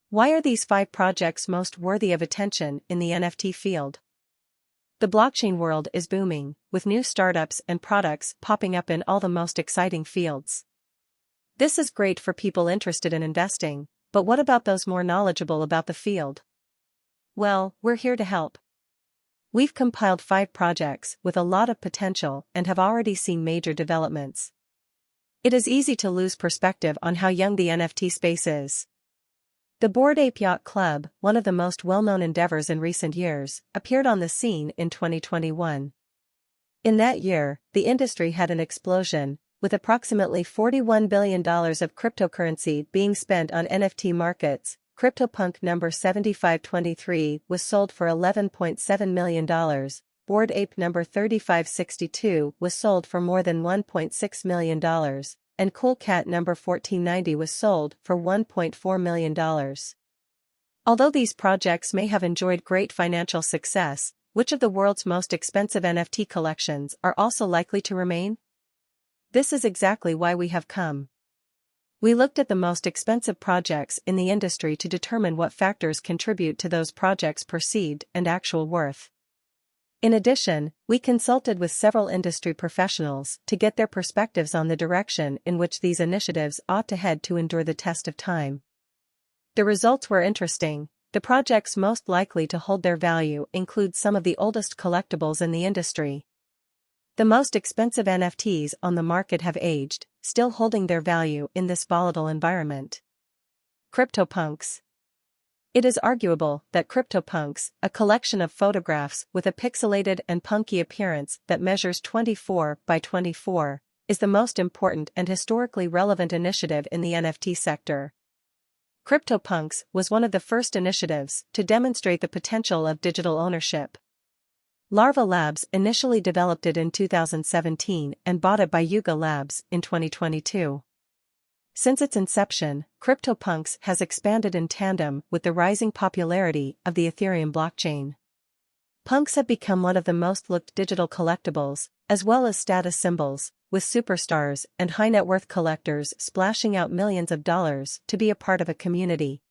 Why are these 5 projects most worthy of attention in the NFT field? The blockchain world is booming, with new startups and products popping up in all the most exciting fields. This is great for people interested in investing, but what about those more knowledgeable about the field? Well, we're here to help. We've compiled 5 projects with a lot of potential and have already seen major developments. It is easy to lose perspective on how young the NFT space is. The Bored Ape Yacht Club, one of the most well-known endeavors in recent years, appeared on the scene in 2021. In that year, the industry had an explosion, with approximately $41 billion of cryptocurrency being spent on NFT markets. CryptoPunk number 7523 was sold for $11.7 million, Bored Ape number 3562 was sold for more than $1.6 million, and Cool Cat number 1490 was sold for $1.4 million. Although these projects may have enjoyed great financial success, which of the world's most expensive NFT collections are also likely to remain? This is exactly why we have come. We looked at the most expensive projects in the industry to determine what factors contribute to those projects' perceived and actual worth. In addition, we consulted with several industry professionals to get their perspectives on the direction in which these initiatives ought to head to endure the test of time. The results were interesting. The projects most likely to hold their value include some of the oldest collectibles in the industry. The most expensive NFTs on the market have aged, still holding their value in this volatile environment. CryptoPunks. It is arguable that CryptoPunks, a collection of photographs with a pixelated and punky appearance that measures 24 by 24, is the most important and historically relevant initiative in the NFT sector. CryptoPunks was one of the first initiatives to demonstrate the potential of digital ownership. Larva Labs initially developed it in 2017 and bought it by Yuga Labs in 2022. Since its inception, CryptoPunks has expanded in tandem with the rising popularity of the Ethereum blockchain. Punks have become one of the most looked digital collectibles, as well as status symbols, with superstars and high-net-worth collectors splashing out millions of dollars to be a part of a community.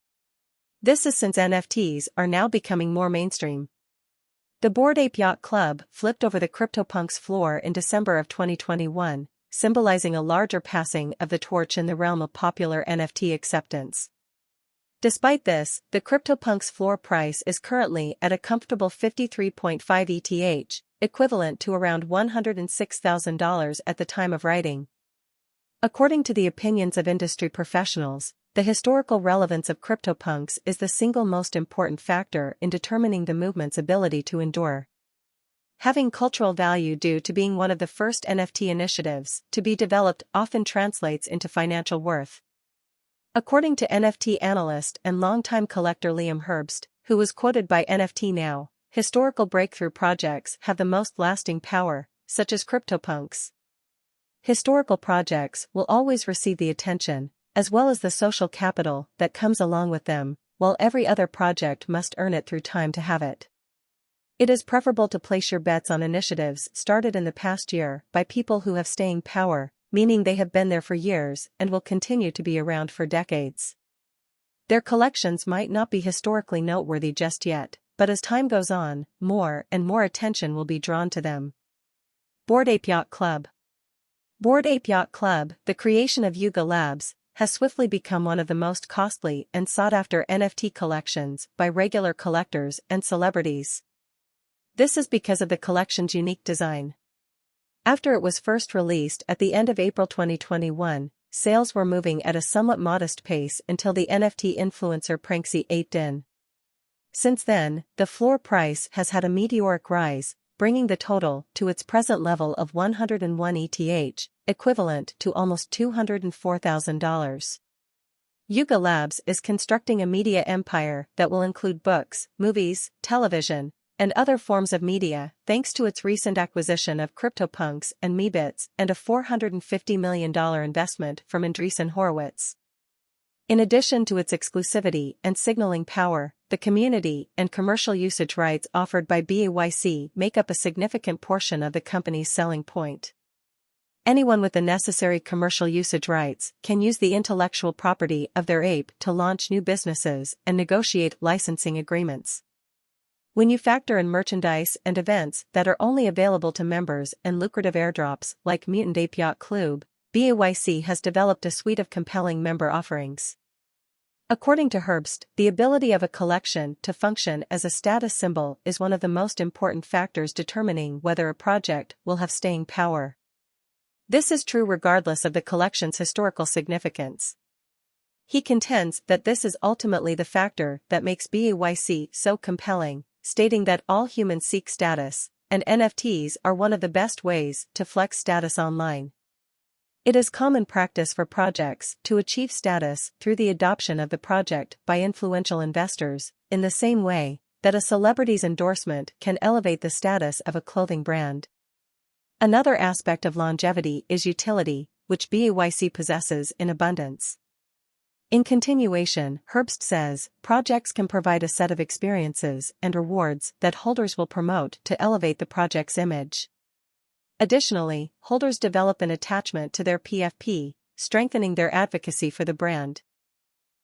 This is since NFTs are now becoming more mainstream. The Bored Ape Yacht Club flipped over the CryptoPunks floor in December of 2021, symbolizing a larger passing of the torch in the realm of popular NFT acceptance. Despite this, the CryptoPunks floor price is currently at a comfortable 53.5 ETH, equivalent to around $106,000 at the time of writing. According to the opinions of industry professionals, the historical relevance of CryptoPunks is the single most important factor in determining the movement's ability to endure. Having cultural value due to being one of the first NFT initiatives to be developed often translates into financial worth. According to NFT analyst and longtime collector Liam Herbst, who was quoted by NFT Now, historical breakthrough projects have the most lasting power, such as CryptoPunks. Historical projects will always receive the attention, as well as the social capital that comes along with them, while every other project must earn it through time to have it. It is preferable to place your bets on initiatives started in the past year by people who have staying power, meaning they have been there for years and will continue to be around for decades. Their collections might not be historically noteworthy just yet, but as time goes on, more and more attention will be drawn to them. Bored Ape Yacht Club. Bored Ape Yacht Club, the creation of Yuga Labs, has swiftly become one of the most costly and sought-after NFT collections by regular collectors and celebrities. This is because of the collection's unique design. After it was first released at the end of April 2021, sales were moving at a somewhat modest pace until the NFT influencer Pranksy 8 in. Since then, the floor price has had a meteoric rise, bringing the total to its present level of 101 ETH, equivalent to almost $204,000. Yuga Labs is constructing a media empire that will include books, movies, television, and other forms of media, thanks to its recent acquisition of CryptoPunks and Meebits and a $450 million investment from Andreessen Horowitz. In addition to its exclusivity and signaling power, the community and commercial usage rights offered by BAYC make up a significant portion of the company's selling point. Anyone with the necessary commercial usage rights can use the intellectual property of their ape to launch new businesses and negotiate licensing agreements. When you factor in merchandise and events that are only available to members and lucrative airdrops like Mutant Ape Yacht Club, BAYC has developed a suite of compelling member offerings. According to Herbst, the ability of a collection to function as a status symbol is one of the most important factors determining whether a project will have staying power. This is true regardless of the collection's historical significance. He contends that this is ultimately the factor that makes BAYC so compelling, stating that all humans seek status, and NFTs are one of the best ways to flex status online. It is common practice for projects to achieve status through the adoption of the project by influential investors, in the same way that a celebrity's endorsement can elevate the status of a clothing brand. Another aspect of longevity is utility, which BAYC possesses in abundance. In continuation, Herbst says, projects can provide a set of experiences and rewards that holders will promote to elevate the project's image. Additionally, holders develop an attachment to their PFP, strengthening their advocacy for the brand.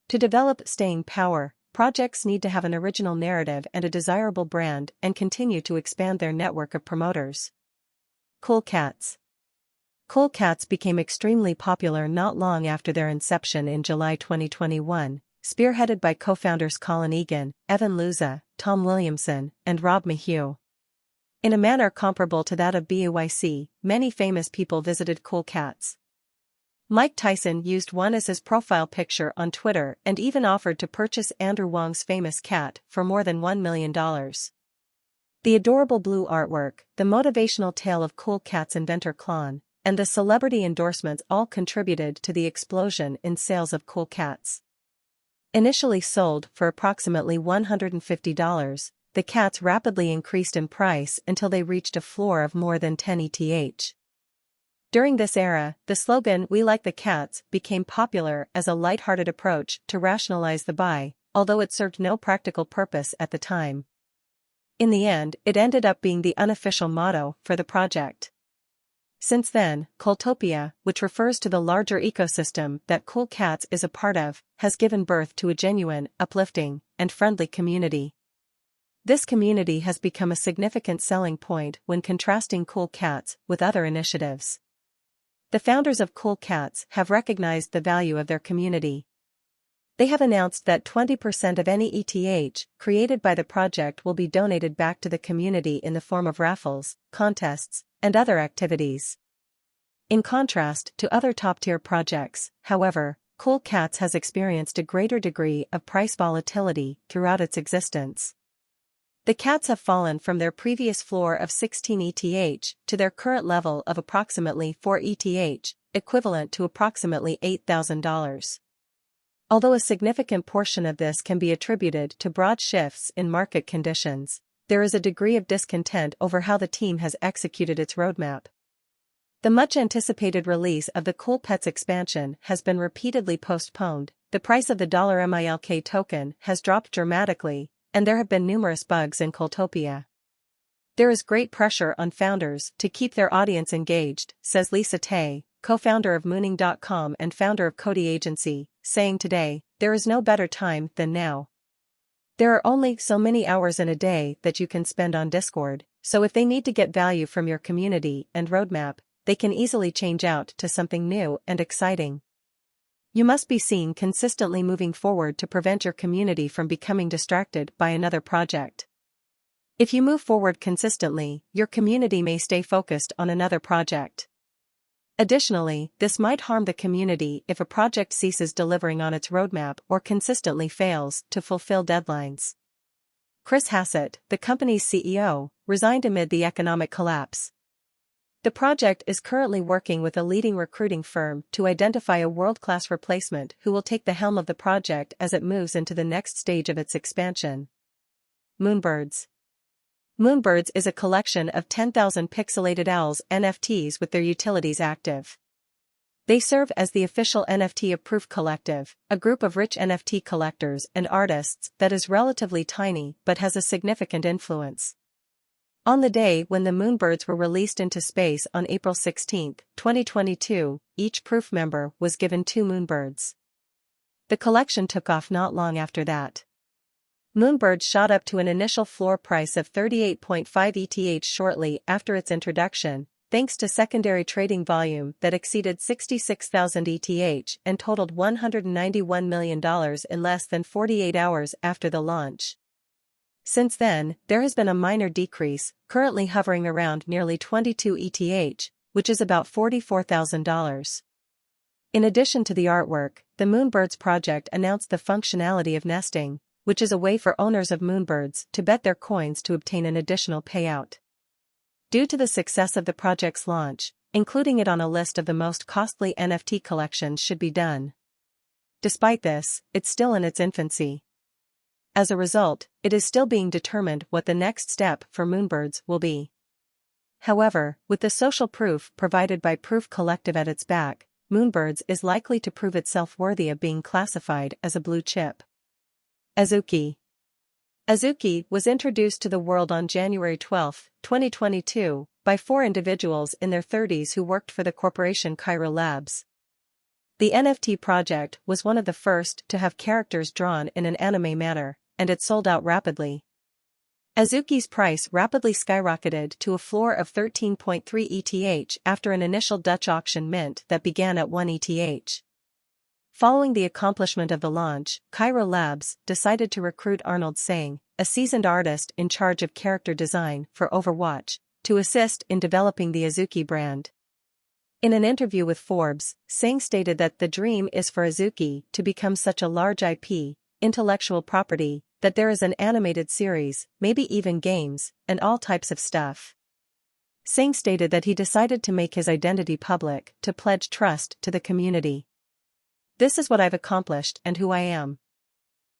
To develop staying power, projects need to have an original narrative and a desirable brand and continue to expand their network of promoters. Cool Cats. Cool Cats became extremely popular not long after their inception in July 2021, spearheaded by co-founders Colin Egan, Evan Luza, Tom Williamson, and Rob Mayhew. In a manner comparable to that of BAYC, many famous people visited Cool Cats. Mike Tyson used one as his profile picture on Twitter and even offered to purchase Andrew Wong's famous cat for more than $1 million. The adorable blue artwork, the motivational tale of Cool Cat's inventor Klon, and the celebrity endorsements all contributed to the explosion in sales of Cool Cats. Initially sold for approximately $150, the cats rapidly increased in price until they reached a floor of more than 10 ETH. During this era, the slogan "We like the cats" became popular as a lighthearted approach to rationalize the buy, although it served no practical purpose at the time. In the end, it ended up being the unofficial motto for the project. Since then, Cooltopia, which refers to the larger ecosystem that Cool Cats is a part of, has given birth to a genuine, uplifting, and friendly community. This community has become a significant selling point when contrasting Cool Cats with other initiatives. The founders of Cool Cats have recognized the value of their community. They have announced that 20% of any ETH created by the project will be donated back to the community in the form of raffles, contests, and other activities. In contrast to other top-tier projects, however, Cool Cats has experienced a greater degree of price volatility throughout its existence. The cats have fallen from their previous floor of 16 ETH to their current level of approximately 4 ETH, equivalent to approximately $8,000. Although a significant portion of this can be attributed to broad shifts in market conditions, there is a degree of discontent over how the team has executed its roadmap. The much-anticipated release of the Cool Pets expansion has been repeatedly postponed, the price of the $MILK token has dropped dramatically, and there have been numerous bugs in Cooltopia. There is great pressure on founders to keep their audience engaged, says Lisa Tay, co-founder of Mooning.com and founder of Cody Agency, saying today, "There is no better time than now. There are only so many hours in a day that you can spend on Discord, so if they need to get value from your community and roadmap, they can easily change out to something new and exciting. You must be seen consistently moving forward to prevent your community from becoming distracted by another project. If you move forward consistently, your community may stay focused on another project. Additionally, this might harm the community if a project ceases delivering on its roadmap or consistently fails to fulfill deadlines." Chris Hassett, the company's CEO, resigned amid the economic collapse. The project is currently working with a leading recruiting firm to identify a world-class replacement who will take the helm of the project as it moves into the next stage of its expansion. Moonbirds. Moonbirds is a collection of 10,000 pixelated owls NFTs with their utilities active. They serve as the official NFT-approved collective, a group of rich NFT collectors and artists that is relatively tiny but has a significant influence. On the day when the Moonbirds were released into space on April 16, 2022, each proof member was given 2 Moonbirds. The collection took off not long after that. Moonbirds shot up to an initial floor price of 38.5 ETH shortly after its introduction, thanks to secondary trading volume that exceeded 66,000 ETH and totaled $191 million in less than 48 hours after the launch. Since then, there has been a minor decrease, currently hovering around nearly 22 ETH, which is about $44,000. In addition to the artwork, the Moonbirds project announced the functionality of nesting, which is a way for owners of Moonbirds to bet their coins to obtain an additional payout. Due to the success of the project's launch, including it on a list of the most costly NFT collections should be done. Despite this, it's still in its infancy. As a result, it is still being determined what the next step for Moonbirds will be. However, with the social proof provided by Proof Collective at its back, Moonbirds is likely to prove itself worthy of being classified as a blue chip. Azuki. Azuki was introduced to the world on January 12, 2022, by 4 individuals in their 30s who worked for the corporation Cairo Labs. The NFT project was one of the first to have characters drawn in an anime manner, and it sold out rapidly. Azuki's price rapidly skyrocketed to a floor of 13.3 ETH after an initial Dutch auction mint that began at 1 ETH. Following the accomplishment of the launch, Cairo Labs decided to recruit Arnold Sang, a seasoned artist in charge of character design for Overwatch, to assist in developing the Azuki brand. In an interview with Forbes, Sang stated that the dream is for Azuki to become such a large IP, intellectual property, that there is an animated series, maybe even games, and all types of stuff. Sang stated that he decided to make his identity public to pledge trust to the community. "This is what I've accomplished and who I am.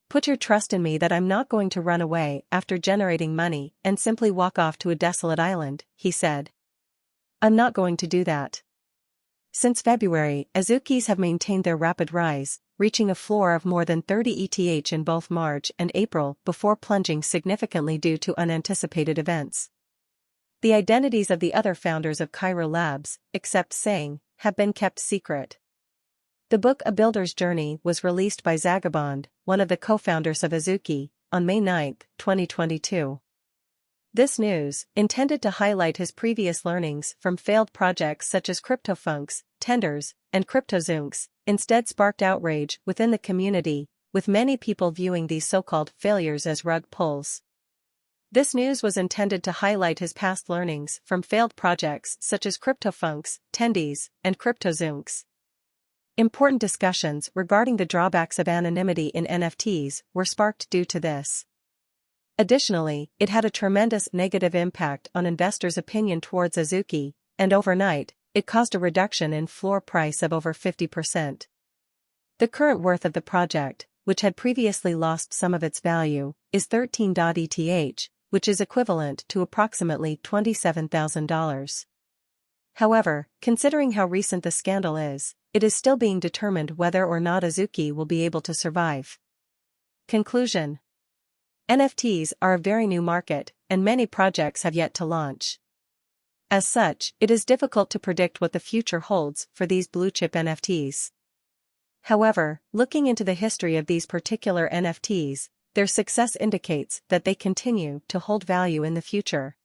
Put your trust in me that I'm not going to run away after generating money and simply walk off to a desolate island," he said. "I'm not going to do that." Since February, Azukis have maintained their rapid rise, reaching a floor of more than 30 ETH in both March and April before plunging significantly due to unanticipated events. The identities of the other founders of Cairo Labs, except Sang, have been kept secret. The book A Builder's Journey was released by Zagabond, one of the co-founders of Azuki, on May 9, 2022. This news, intended to highlight his previous learnings from failed projects such as CryptoFunks, Tenders, and CryptoZunks, instead sparked outrage within the community, with many people viewing these so-called failures as rug pulls. This news was intended to highlight his past learnings from failed projects such as CryptoFunks, Tendies, and CryptoZunks. Important discussions regarding the drawbacks of anonymity in NFTs were sparked due to this. Additionally, it had a tremendous negative impact on investors' opinion towards Azuki, and overnight, it caused a reduction in floor price of over 50%. The current worth of the project, which had previously lost some of its value, is 13 ETH, which is equivalent to approximately $27,000. However, considering how recent the scandal is, it is still being determined whether or not Azuki will be able to survive. Conclusion: NFTs are a very new market, and many projects have yet to launch. As such, it is difficult to predict what the future holds for these blue-chip NFTs. However, looking into the history of these particular NFTs, their success indicates that they continue to hold value in the future.